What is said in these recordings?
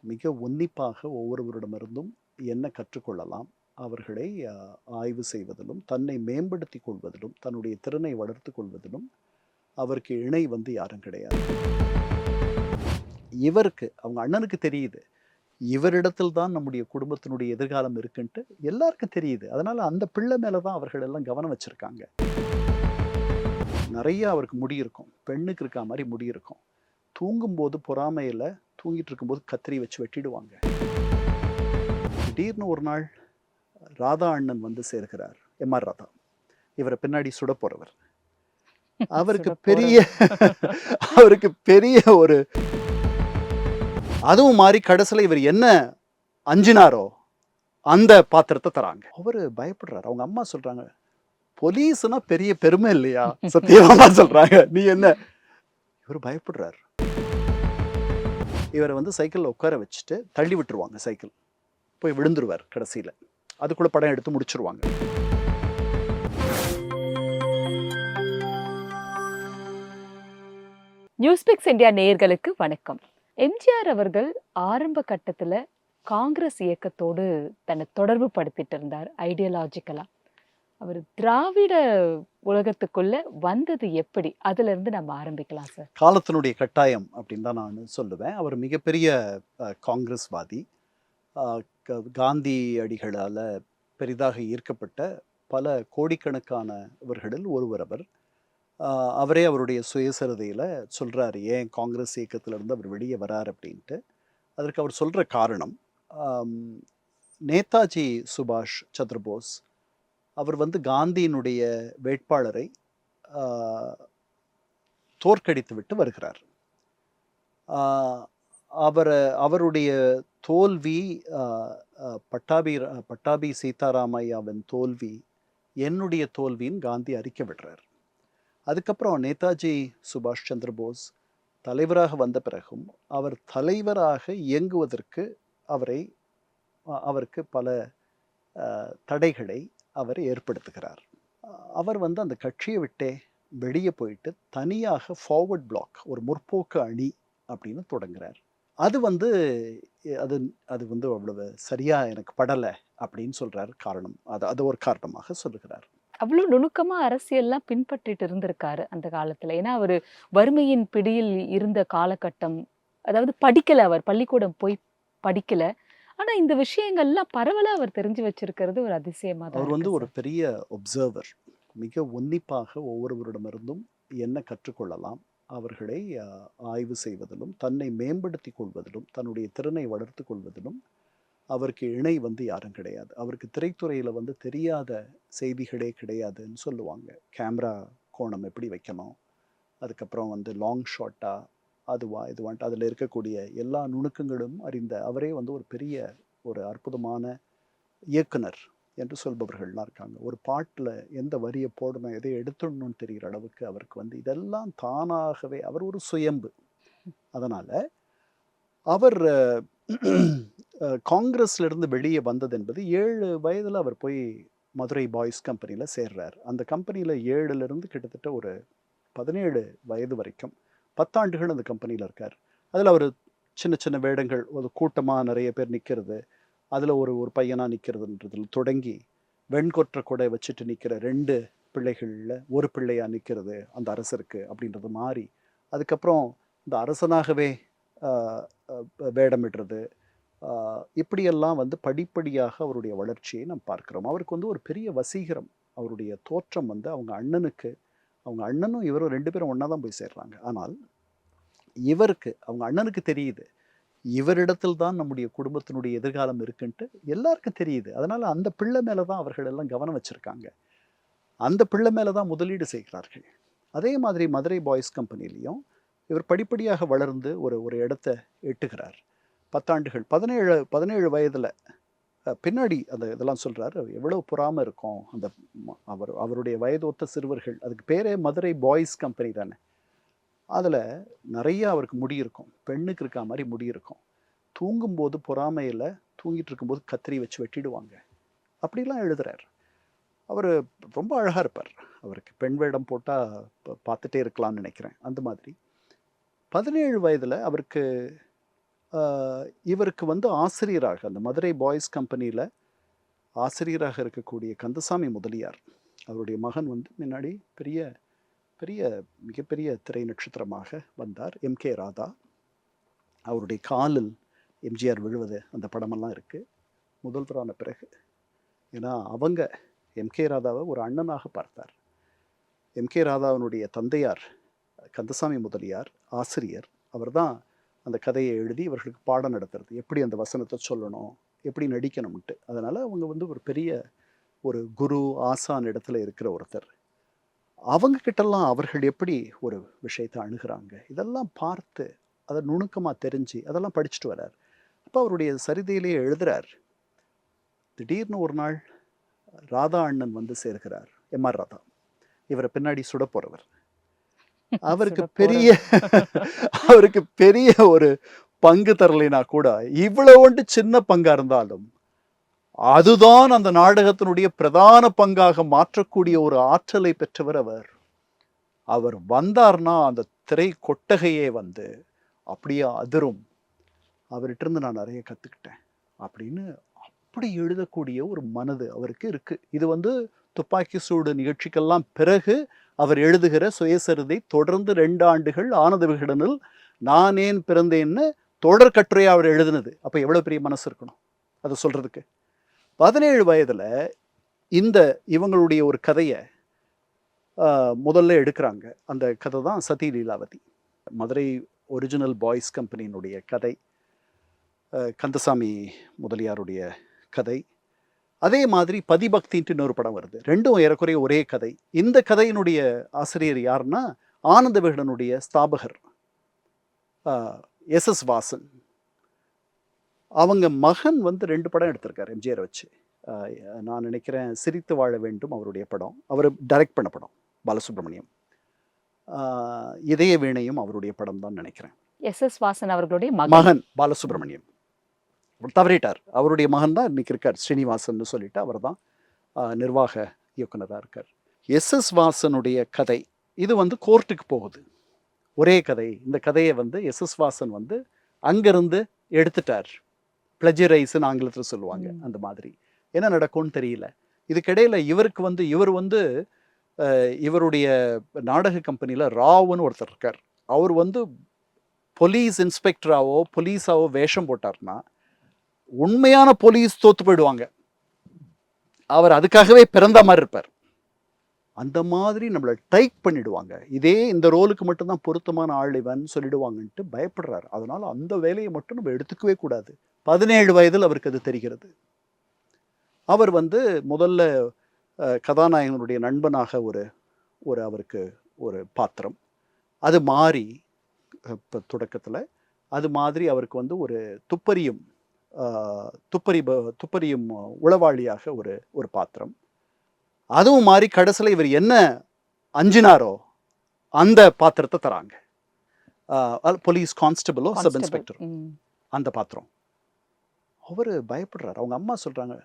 மிக உன்னிப்பாக ஒவ்வொருவரிடமிருந்தும் என்ன கற்றுக்கொள்ளலாம், அவர்களை ஆய்வு செய்வதிலும், தன்னை மேம்படுத்திக் கொள்வதிலும், தன்னுடைய திறனை வளர்த்துக் கொள்வதிலும் அவருக்கு இணை யாரும் கிடையாது. இவருக்கு அவங்க அண்ணனுக்கு தெரியுது. இவரிடத்தில் தான் நம்முடைய குடும்பத்தினுடைய எதிர்காலம் இருக்குன்ட்டு எல்லாருக்கும் தெரியுது. அதனால அந்த பிள்ளை மேல தான் அவர்கள் எல்லாம் கவனம் வச்சிருக்காங்க. நெறைய அவருக்கு முடி இருக்கும். பெண்ணுக்கு இருக்கா மாரி முடி இருக்கும். தூங்கும்போது பொறாமையில தூங்கிட்டு இருக்கும்போது கத்தரி வச்சு வெட்டிடுவாங்க. திடீர்னு ஒரு நாள் ராதா அண்ணன் சேர்கிறார். எம்.ஆர். ராதா. இவர பின்னாடி சுடப் போறவர். அவருக்கு பெரிய அவருக்கு பெரிய ஒரு அதுவும் மாறி கடைசில இவர் என்ன அஞ்சினாரோ, அந்த பாத்திரத்த தராங்க. அவரு பயப்படுறாரு. அவங்க அம்மா சொல்றாங்க, "போலீஸ்னா பெரிய பெருமை இல்லையா?" சத்தியமா சொல்றாங்க. "நீ என்ன?" இவரு பயப்படுறாரு. இவர சைக்கிள்ல உட்கார வச்சுட்டு தள்ளி விட்டுருவாங்க சைக்கிள். போய் விழுந்துருவார் கடைசியில. அதுக்குள்ள படம் எடுத்து முடிச்சிருவாங்க. நியூஸ்பிக்ஸ் இந்தியா நேயர்களுக்கு வணக்கம். எம்ஜிஆர் அவர்கள் ஆரம்ப கட்டத்துல காங்கிரஸ் இயக்கத்தோடு தன்னை தொடர்பு படுத்திட்டு இருந்தார் ஐடியாலஜிக்கலா. அவர் திராவிட உலகத்துக்குள்ள வந்தது எப்படி? அதுல இருந்து நம்ம ஆரம்பிக்கலாம் சார். காலத்தினுடைய கட்டாயம் அப்படின்னு தான் நான் சொல்லுவேன். அவர் மிகப்பெரிய காங்கிரஸ்வாதி. காந்தி அடிகளால பெரிதாக ஈர்க்கப்பட்ட பல கோடிக்கணக்கானவர்களில் ஒருவர் அவர். அவரே அவருடைய சுயசரிதையில சொல்றாரு, ஏன் காங்கிரஸ் இயக்கத்திலிருந்து அவர் வெளியே வரார் அப்படின்ட்டு. அதற்கு அவர் சொல்ற காரணம், நேதாஜி சுபாஷ் சந்திரபோஸ் அவர் காந்தியினுடைய வேட்பாளரை தோற்கடித்து விட்டு வருகிறார். அவருடைய தோல்வி, பட்டாபி சீதாராமையாவின் தோல்வி என்னுடைய தோல்வின்னு காந்தி அறிக்கை விடுறார். அதுக்கப்புறம் நேதாஜி சுபாஷ் சந்திரபோஸ் தலைவராக வந்த பிறகும் அவர் தலைவராக இயங்குவதற்கு அவருக்கு பல தடைகளை அவர் ஏற்படுத்துகிறார். அவர் அந்த கட்சியை விட்டே வெளியே போயிட்டு தனியாக ஃபார்வர்ட் பிளாக், ஒரு முற்போக்கு அணி அப்படின்னு தொடங்குறார். அது அது அது அவ்வளவு சரியா எனக்கு படலை அப்படின்னு சொல்றார். காரணம் அது ஒரு காரணமாக சொல்லுகிறார். அவ்வளவு நுணுக்கமா அரசியல்லாம் பின்பற்றிட்டு இருந்திருக்காரு அந்த காலத்துல. ஏன்னா அவரு வறுமையின் பிடியில் இருந்த காலகட்டம். அதாவது படிக்கல, அவர் பள்ளிக்கூடம் போய் படிக்கல. ஆனா இந்த விஷயங்கள்லாம் பரவலா அவர் தெரிஞ்சு வச்சிருக்கிறது ஒரு அதிசயமா தான் அவர் இருக்கு ஒரு சார். பெரிய ஒப்சர்வர். மிக உன்னிப்பாக ஒவ்வொருவரிடமிருந்தும் என்ன கற்றுக்கொள்ளலாம், அவர்களை ஆய்வு செய்வதிலும், தன்னை மேம்படுத்திக் கொள்வதிலும், தன்னுடைய திறனை வளர்த்துக் கொள்வதிலும் அவருக்கு இணை யாரும் கிடையாது. அவருக்கு திரைத்துறையில தெரியாத செய்திகளே கிடையாதுன்னு சொல்லுவாங்க. கேமரா கோணம் எப்படி வைக்கணும், அதுக்கப்புறம் லாங் ஷாட்டா, அதுவா இதுவான்ட்டு அதில் இருக்கக்கூடிய எல்லா நுணுக்கங்களும் அறிந்த அவரே ஒரு பெரிய ஒரு அற்புதமான இயக்குனர் என்று சொல்பவர்கள்லாம் இருக்காங்க. ஒரு பாட்டில் எந்த வரியை போடணும், எதை எடுத்துடணும்னு தெரிகிற அளவுக்கு அவருக்கு இதெல்லாம் தானாகவே அவர் ஒரு சுயம்பு. அதனால அவர் காங்கிரஸ்ல இருந்து வெளியே வந்தது என்பது 7 வயதுல அவர் போய் மதுரை பாய்ஸ் கம்பெனியில் சேர்றார். அந்த கம்பெனியில் 7லிருந்து கிட்டத்தட்ட ஒரு 17 வயது வரைக்கும் 10 ஆண்டுகள் அந்த கம்பெனியில் இருக்கார். அதில் அவர் சின்ன சின்ன வேடங்கள், ஒரு கூட்டமாக நிறைய பேர் நிற்கிறது, அதில் ஒரு ஒரு பையனாக நிற்கிறதுன்றதில் தொடங்கி வெண்கொற்ற கொடை வச்சுட்டு நிற்கிற 2 பிள்ளைகளில் ஒரு பிள்ளையாக நிற்கிறது அந்த அரசருக்கு அப்படின்றது மாறி, அதுக்கப்புறம் இந்த அரசனாகவே வேடமிடுறது, இப்படியெல்லாம் படிப்படியாக அவருடைய வளர்ச்சியை நாம் பார்க்கிறோம். அவருக்கு ஒரு பெரிய வசீகரம். அவருடைய தோற்றம் அவங்க அண்ணனும் இவரும் 2 பேரும் ஒன்றா தான் போய் சேர்றாங்க. ஆனால் அவங்க அண்ணனுக்கு தெரியுது, இவரிடத்தில் தான் நம்முடைய குடும்பத்தினுடைய எதிர்காலம் இருக்குன்ட்டு எல்லாருக்கும் தெரியுது. அதனால அந்த பிள்ளை மேல தான் அவர்கள் எல்லாம் கவனம் வச்சிருக்காங்க. அந்த பிள்ளை மேல தான் முதலீடு செய்கிறார்கள். அதே மாதிரி மதுரை பாய்ஸ் கம்பெனிலையும் இவர் படிப்படியாக வளர்ந்து ஒரு இடத்த எட்டுகிறார். 10 ஆண்டுகள் 17 வயதுல பின்னாடி அந்த இதெல்லாம் சொல்றாரு. எவ்வளவு பொறாம இருக்கும் அந்த அவருடைய வயது ஒத்த சிறுவர்கள். அதுக்கு பேரே மதுரை பாய்ஸ் கம்பெனி தானே. அதில் நிறைய அவருக்கு முடி இருக்கும். பெண்ணுக்கு இருக்கா மாதிரி முடி இருக்கும். தூங்கும்போது பொறாமையில் தூங்கிட்டு இருக்கும்போது கத்தரி வச்சு வெட்டிடுவாங்க. அப்படிலாம் எழுதுறார். அவர் ரொம்ப அழகாக இருப்பார். அவருக்கு பெண் வேடம் போட்டால் பார்த்துட்டே இருக்கலாம்னு நினைக்கிறேன். அந்த மாதிரி 17 வயதில் அவருக்கு இவருக்கு வந்து ஆசிரியராக அந்த மதுரை பாய்ஸ் கம்பெனியில் ஆசிரியராக இருக்கக்கூடிய கந்தசாமி முதலியார் அவருடைய மகன் வந்து முன்னாடி பெரிய பெரிய மிகப்பெரிய திரை நட்சத்திரமாக வந்தார். எம்கே ராதா அவருடைய காலில் எம்ஜிஆர் விழுவது அந்த படமெல்லாம் இருக்குது முதல்வரான பிறகு. ஏன்னா அவங்க எம்கே ராதாவை ஒரு அண்ணனாக பார்த்தார். எம்கே ராதாவினுடைய தந்தையார் கந்தசாமி முதலியார் ஆசிரியர். அவர் தான் அந்த கதையை எழுதி இவர்களுக்கு பாடம் நடத்துறது, எப்படி அந்த வசனத்தை சொல்லணும், எப்படி நடிக்கணும்ட்டு. அதனால் அவங்க வந்து ஒரு பெரிய ஒரு குரு ஆசான் இடத்துல இருக்கிற ஒருத்தர். அவங்க கிட்டலாம் அவர்கள் எப்படி ஒரு விஷயத்தை அணுகிறாங்க இதெல்லாம் பார்த்து அதை நுணுக்கமாக தெரிஞ்சு அதெல்லாம் படிச்சுட்டு வர்றார். அப்போ அவருடைய சரிதையிலேயே எழுதுறார். திடீர்னு ஒரு நாள் ராதா அண்ணன் வந்து சேர்கிறார். எம்ஆர் ராதா இவரை பின்னாடி சுட போறவர். அவருக்கு பெரிய அவருக்கு பெரிய ஒரு பங்கு தரலைனா கூட இவ்வளவு சின்ன பங்கா இருந்தாலும் அதுதான் அந்த நாடகத்தினுடைய பிரதான பங்காக மாற்றக்கூடிய ஒரு ஆற்றலை பெற்றவர் அவர். அவர் வந்தார்னா அந்த திரை கொட்டகையே வந்து அப்படியே அதிரும். அவர்கிட்ட இருந்து நான் நிறைய கத்துக்கிட்டேன் அப்படின்னு அப்படி எழுதக்கூடிய ஒரு மனது அவருக்கு இருக்கு. இது வந்து துப்பாக்கி சூடு நிகழ்ச்சிக்கெல்லாம் பிறகு அவர் எழுதுகிற சுயசரிதை தொடர்ந்து 2 ஆண்டுகள் ஆனந்த விகடனில் நான் ஏன் பிறந்தேன்னு தொடர் கட்டுரையா அவர் எழுதினது. அப்ப எவ்வளவு பெரிய மனசு இருக்கணும் அதை சொல்றதுக்கு. 17 வயதுல இந்த இவங்களுடைய ஒரு கதையை முதல்ல எடுக்கிறாங்க. அந்த கதை தான் சதி லீலாவதி. மதுரை ஒரிஜினல் பாய்ஸ் கம்பெனியினுடைய கதை, கந்தசாமி முதலியாருடைய கதை. அதே மாதிரி பதிபக்தின்ட்டு இன்னொரு படம் வருது. ரெண்டும் ஏறக்குறைய ஒரே கதை. இந்த கதையினுடைய ஆசிரியர் யாருன்னா ஆனந்த விகடனுடைய ஸ்தாபகர் எஸ் எஸ் வாசன். அவங்க மகன் வந்து 2 படம் எடுத்திருக்காரு எம்ஜிஆரை வச்சு. நான் நினைக்கிறேன் சிரித்து வாழ வேண்டும் அவருடைய படம், அவர் டைரக்ட் பண்ண படம் பாலசுப்ரமணியம். இதய வீணையும் அவருடைய படம் தான் நினைக்கிறேன். எஸ் எஸ் வாசன் அவர்களுடைய மகன் பாலசுப்ரமணியம் தவறிட்டார். அவருடைய மகன் தான் இன்னைக்கு இருக்கார், ஸ்ரீனிவாசன் சொல்லிட்டு. அவர் தான் நிர்வாக இயக்குனராக இருக்கார். எஸ் எஸ் வாசனுடைய கதை இது வந்து கோர்ட்டுக்கு போகுது. ஒரே கதை. இந்த கதையை வந்து எஸ் எஸ் வாசன் வந்து அங்கிருந்து எடுத்துட்டார். பிளஜரைஸ்ன்னு ஆங்கிலத்தில் சொல்லுவாங்க. அந்த மாதிரி என்ன நடக்கும்னு தெரியல. இதுக்கிடையில் இவருக்கு வந்து இவர் வந்து இவருடைய நாடக கம்பெனியில் ராவுன்னு ஒருத்தர் இருக்கார். அவர் வந்து போலீஸ் இன்ஸ்பெக்டராவோ போலீஸாவோ வேஷம் போட்டார்னா உண்மையான போலீஸ் தோத்து போயிடுவாங்க. அவர் அதுக்காகவே பிறந்த மாதிரி இருப்பார். அந்த மாதிரி நம்மளை டைப் பண்ணிடுவாங்க. இதே இந்த ரோலுக்கு மட்டும்தான் பொருத்தமான ஆள் இவன் சொல்லிடுவாங்கன்ட்டு பயப்படுறாரு. அதனால அந்த வேலையை மட்டும் நம்ம எடுத்துக்கவே கூடாது. 17 வயதில் அவருக்கு அது தெரிகிறது. அவர் வந்து முதல்ல கதாநாயகனுடைய நண்பனாக ஒரு அவருக்கு ஒரு பாத்திரம். அது மாறி இப்போ தொடக்கத்தில் அது மாதிரி அவருக்கு வந்து ஒரு துப்பறியும் உளவாளியாக ஒரு பாத்திரம். அதுவும் மாறி கடைசியில் இவர் என்ன அஞ்சினாரோ அந்த பாத்திரத்தை தராங்க. போலீஸ் கான்ஸ்டபிளோ சப் இன்ஸ்பெக்டரோ அந்த பாத்திரம். அவர் பயப்படுறாரு. அவங்க அம்மா சொல்றாங்க,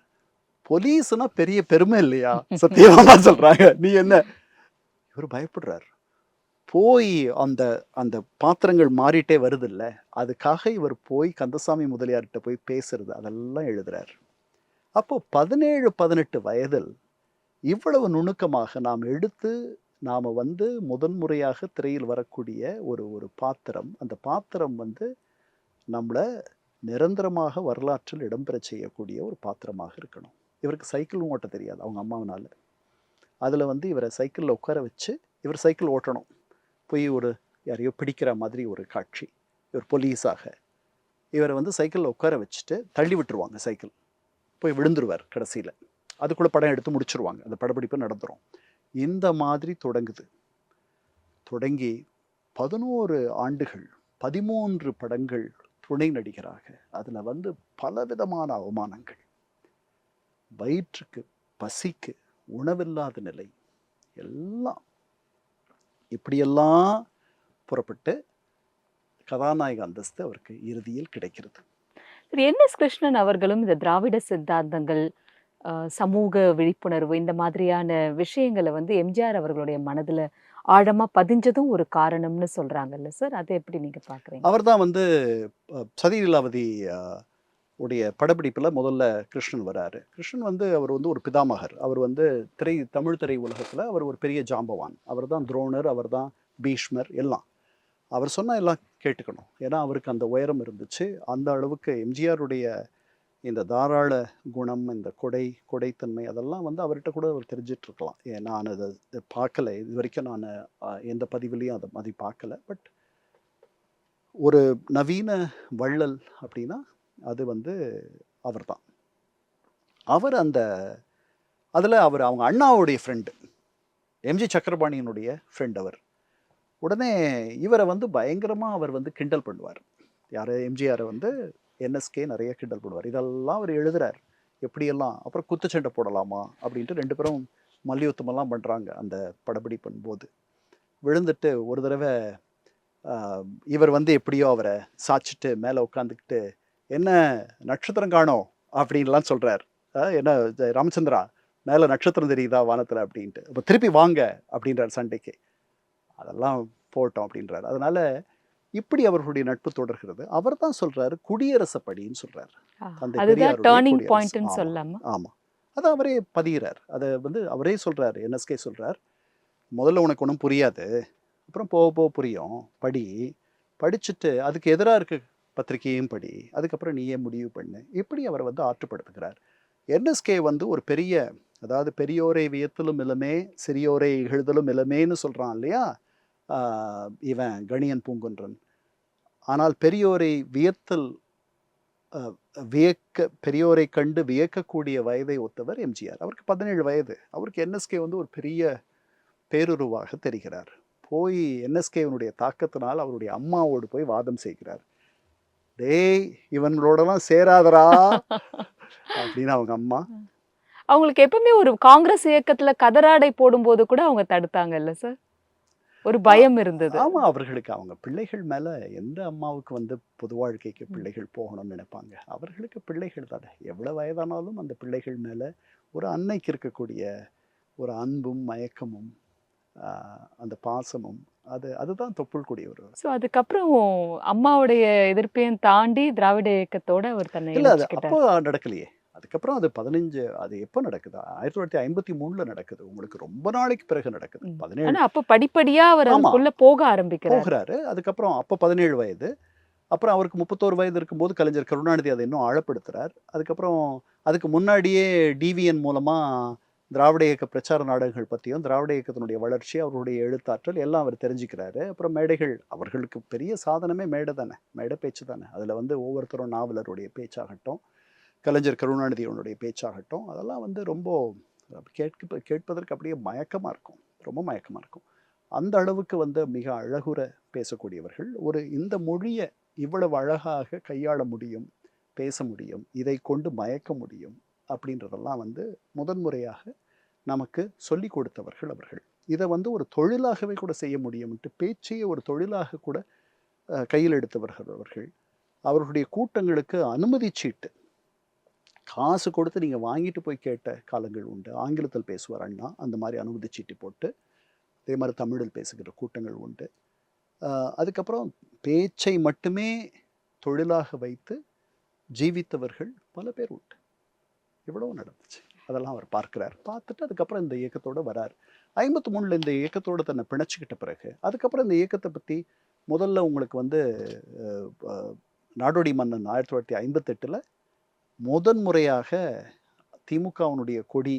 போலீஸ்னா பெரிய பெருமை இல்லையா? சத்தியமா சொல்றாங்க, நீ என்ன? இவர் பயப்படுறாரு. போய் அந்த அந்த பாத்திரங்கள் மாறிட்டே வருது இல்லை, அதுக்காக இவர் போய் கந்தசாமி முதலியார்கிட்ட போய் பேசுறது அதெல்லாம் எழுதுறாரு. அப்போ 17-18 வயதில் இவ்வளவு நுணுக்கமாக நாம் எடுத்து நாம் வந்து முதன்முறையாக திரையில் வரக்கூடிய ஒரு பாத்திரம், அந்த பாத்திரம் வந்து நம்மளை நிரந்தரமாக வரலாற்றில் இடம்பெற செய்யக்கூடிய ஒரு பாத்திரமாக இருக்கணும். இவருக்கு சைக்கிளும் ஓட்ட தெரியாது அவங்க அம்மாவனால. அதில் வந்து இவரை சைக்கிளில் உட்கார வச்சு இவர் சைக்கிள் ஓட்டணும். போய் யாரையோ பிடிக்கிற மாதிரி ஒரு காட்சி. இவர் போலீஸாக இவரை வந்து சைக்கிளில் உட்கார வச்சுட்டு தள்ளி விட்டுருவாங்க. சைக்கிள் போய் விழுந்துருவார் கடைசியில். அதுக்குள்ளே படம் எடுத்து முடிச்சிருவாங்க. அந்த படப்பிடிப்பு நடந்துடும். இந்த மாதிரி தொடங்கி 11 ஆண்டுகள் 13 படங்கள் துணை நடிகராக. அதில் வந்து பலவிதமான அவமானங்கள், வயிற்றுக்கு பசிக்கு உணவில்லாத நிலை, எல்லாம் இப்படியெல்லாம் புறப்பட்டு கதாநாயக அந்தஸ்து அவருக்கு இறுதியில் கிடைக்கிறது. என்.எஸ். கிருஷ்ணன் அவர்களும் இந்த திராவிட சித்தாந்தங்கள், சமூக விழிப்புணர்வு இந்த மாதிரியான விஷயங்களை வந்து எம்ஜிஆர் அவர்களுடைய மனதில் ஆழமா பதிஞ்சதும் ஒரு காரணம்னு சொல்றாங்கல்ல சார். அதை எப்படி நீங்க பார்க்குறீங்க? அவர் தான் வந்து சதி லீலாவதி உடைய படப்பிடிப்பில் முதல்ல கிருஷ்ணன் வராரு. கிருஷ்ணன் வந்து அவர் வந்து ஒரு பிதாமகர். அவர் வந்து தமிழ் திரை உலகத்தில் அவர் ஒரு பெரிய ஜாம்பவான். அவர் தான் துரோணர், அவர் தான் பீஷ்மர் எல்லாம். அவர் சொன்னால் எல்லாம் கேட்டுக்கணும். ஏன்னா அவருக்கு அந்த உயரம் இருந்துச்சு. அந்த அளவுக்கு எம்ஜிஆருடைய இந்த தாராள குணம், இந்த கொடைத்தன்மை அதெல்லாம் வந்து அவர்கிட்ட கூட அவர் தெரிஞ்சிட்ருக்கலாம். நான் அதை பார்க்கல. இது வரைக்கும் நான் எந்த பதிவுலேயும் அதை மாதிரி பார்க்கல. பட் ஒரு நவீன வள்ளல் அப்படின்னா அது வந்து அவர் தான். அவர் அதில் அவங்க அண்ணாவுடைய ஃப்ரெண்டு, எம்ஜி சக்கரபாணியினுடைய ஃப்ரெண்ட் அவர். உடனே இவரை வந்து பயங்கரமாக அவர் வந்து கிண்டல் பண்ணுவார். யார்? எம்ஜிஆரை வந்து என்எஸ்கே நிறைய கிண்டல் பண்ணுவார். இதெல்லாம் அவர் எழுதுறார் எப்படியெல்லாம். அப்புறம் குத்துச்சண்டை போடலாமா அப்படின்ட்டு 2 பேரும் மல்யுத்தமெல்லாம் பண்ணுறாங்க அந்த படப்பிடிப்பின் போது. விழுந்துட்டு ஒரு தடவை இவர் வந்து எப்படியோ அவரை சாய்ச்சிட்டு மேலே உட்காந்துக்கிட்டு, என்ன நட்சத்திரம் காணோம் அப்படின்லாம் சொல்கிறார். என்ன ராமச்சந்திரா, மேலே நட்சத்திரம் தெரியுதா வானத்தில் அப்படின்ட்டு. அப்போ திருப்பி வாங்க அப்படின்றார் சண்டைக்கு. அதெல்லாம் போட்டோம் அப்படின்றார். அதனால் இப்படி அவர்களுடைய நட்பு தொடர்கிறது. அவர் தான் சொல்கிறாரு குடியரசு படின்னு சொல்கிறார். அதுதான் டர்னிங் பாயிண்ட்னு சொல்லலாமா? ஆமாம், அதை அவரே பதிகிறார். அதை வந்து அவரே சொல்கிறார். என்எஸ்கே சொல்கிறார், முதல்ல உனக்கு ஒன்றும் புரியாது, அப்புறம் போக போக புரியும், படிச்சுட்டு அதுக்கு எதிராக இருக்க பத்திரிகையும் படி, அதுக்கப்புறம் நீயே முடிவு பண்ணு. இப்படி அவர் வந்து ஆற்றுப்படுத்துகிறார். என்எஸ்கே வந்து ஒரு பெரிய, அதாவது பெரியோரை வியத்தலும் இளமே சிறியோரை இகழ்தலும் இளமேன்னு சொல்கிறான் இல்லையா இவன் கணியன் பூங்குன்றன். ஆனால் பெரியோரை பெரியோரை கண்டு வியக்கக்கூடிய வயதை ஒத்தவர் எம்ஜிஆர். அவருக்கு 17 வயது. அவருக்கு என்எஸ்கே வந்து ஒரு பெரிய பேருருவாக தெரிகிறார். போய் என்எஸ்கேவினுடைய தாக்கத்தினால் அவருடைய அம்மாவோடு போய் வாதம் செய்கிறார். டேய், இவங்களோடலாம் சேராதரா அப்படின்னு அவங்க அம்மா. அவங்களுக்கு எப்பவுமே ஒரு காங்கிரஸ் இயக்கத்துல கதராடை போடும்போது கூட அவங்க தடுத்தாங்கல்ல சார்? ஒரு பயம் இருந்தது. ஆமா, அவர்களுக்கு அவங்க பிள்ளைகள் மேல எந்த அம்மாவுக்கு வந்து பொது வாழ்க்கைக்கு பிள்ளைகள் போகணும்னு நினைப்பாங்க? அவர்களுக்கு பிள்ளைகள் தானே. எவ்வளவு வயதானாலும் அந்த பிள்ளைகள் மேல ஒரு அன்னைக்கு இருக்கக்கூடிய ஒரு அன்பும் மயக்கமும் அந்த பாசமும் அதுதான் தொப்புள் கொடி வருவார். ஸோ அதுக்கப்புறம் அம்மாவுடைய எதிர்ப்பையும் தாண்டி திராவிட இயக்கத்தோட அவர் தன்னை இல்லை, அது அப்போ நடக்கலையே. அதுக்கப்புறம் அது எப்போ நடக்குது? 1953 நடக்குது. உங்களுக்கு ரொம்ப நாளைக்கு பிறகு நடக்குது. 17. அப்போ படிப்படியா அவர் அதுக்குள்ள போக போகிறாரு. அதுக்கப்புறம் அப்போ 17 வயது. அப்புறம் அவருக்கு 31 வயது இருக்கும்போது கலைஞர் கருணாநிதி அதை இன்னும் ஆழப்படுத்துறார். அதுக்கப்புறம் அதுக்கு முன்னாடியே டிவிஎன் மூலமா திராவிட இயக்க பிரச்சார நாடகங்கள் பற்றியும் திராவிட இயக்கத்தினுடைய வளர்ச்சி, அவருடைய எழுத்தாற்றல் எல்லாம் அவர் தெரிஞ்சுக்கிறாரு. அப்புறம் மேடைகள், அவர்களுக்கு பெரிய சாதனமே மேடை தானே, மேடை பேச்சு தானே. அதில் வந்து ஒவ்வொருத்தரும் நாவலருடைய பேச்சாகட்டும், கலைஞர் கருணாநிதியோனுடைய பேச்சாகட்டும், அதெல்லாம் வந்து ரொம்ப கேட்பதற்கு அப்படியே மயக்கமாக இருக்கும், ரொம்ப மயக்கமாக இருக்கும். அந்த அளவுக்கு வந்து மிக அழகுற பேசக்கூடியவர்கள். இந்த மொழியை இவ்வளவு அழகாக கையாள முடியும், பேச முடியும், இதை கொண்டு மயக்க முடியும் அப்படின்றதெல்லாம் வந்து முதன்முறையாக நமக்கு சொல்லி கொடுத்தவர்கள் அவர்கள். இதை வந்து ஒரு தொழிலாகவே கூட செய்ய முடியும்ட்டு பேச்சையே ஒரு தொழிலாக கூட கையில் எடுத்தவர்கள் அவர்கள். அவர்களுடைய கூட்டங்களுக்கு அனுமதி சீட்டு காசு கொடுத்து நீங்கள் வாங்கிட்டு போய் கேட்ட காலங்கள் உண்டு. ஆங்கிலத்தில் பேசுவார் அண்ணா, அந்த மாதிரி அனுமதி சீட்டு போட்டு. அதே மாதிரி தமிழில் பேசுகிற கூட்டங்கள் உண்டு. அதுக்கப்புறம் பேச்சை மட்டுமே தொழிலாக வைத்து ஜீவித்தவர்கள் பல பேர் உண்டு. இவ்வளவு நடந்துச்சு. அதெல்லாம் அவர் பார்க்கிறார். பார்த்துட்டு அதுக்கப்புறம் இந்த இயக்கத்தோடு வரார். 53 இந்த இயக்கத்தோடு தன்னை பிணைச்சிக்கிட்ட பிறகு அதுக்கப்புறம் இந்த இயக்கத்தை பற்றி முதல்ல உங்களுக்கு வந்து நாடோடி மன்னன் 1958 முதன்முறையாக திமுகவினுடைய கொடி,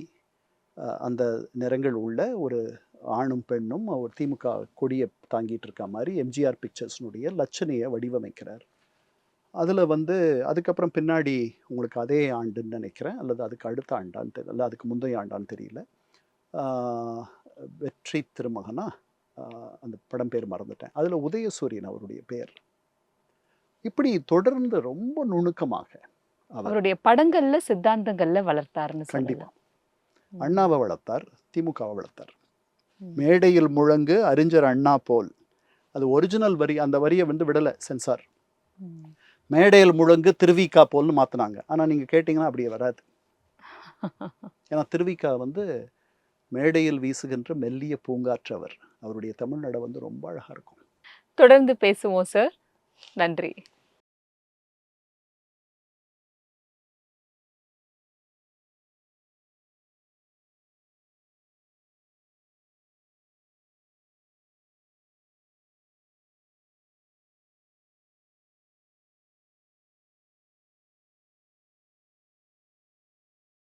அந்த நிறங்கள் உள்ள ஒரு ஆணும் பெண்ணும் ஒரு திமுக கொடியை தாங்கிட்டு இருக்க மாதிரி எம்ஜிஆர் பிக்சர்ஸ்னுடைய லட்சணையை வடிவமைக்கிறார். அதில் வந்து அதுக்கப்புறம் பின்னாடி உங்களுக்கு அதே ஆண்டுன்னு நினைக்கிறேன், அல்லது அதுக்கு அடுத்த ஆண்டான்னு தெரியல, அல்ல அதுக்கு முந்தைய ஆண்டான்னு தெரியல, வெற்றி திருமகனா அந்த படம் பேர் மறந்துட்டேன். அதில் உதயசூரியன் அவருடைய பேர். இப்படி தொடர்ந்து ரொம்ப நுணுக்கமாக அவருடைய படங்கள்ல சித்தாந்தங்கள்ல வளர்த்தார்னு. கண்டிப்பா அண்ணாவை வளர்த்தார், திமுகவை வளர்த்தார். மேடையில் முழங்கு அறிஞர் அண்ணா போல், அது ஒரிஜினல் வரி. அந்த வரியை வந்து விடலை சென்சார். மேடையில் முழங்கு திருவிக்கா போல்னு மாற்றினாங்க. ஆனால் நீங்கள் கேட்டிங்கன்னா அப்படியே வராது. ஏன்னா திருவிக்கா வந்து மேடையில் வீசுகின்ற மெல்லிய பூங்காற்று அவர். அவருடைய தமிழ் நட வந்து ரொம்ப அழகா இருக்கும். தொடர்ந்து பேசுவோம் சார். நன்றி.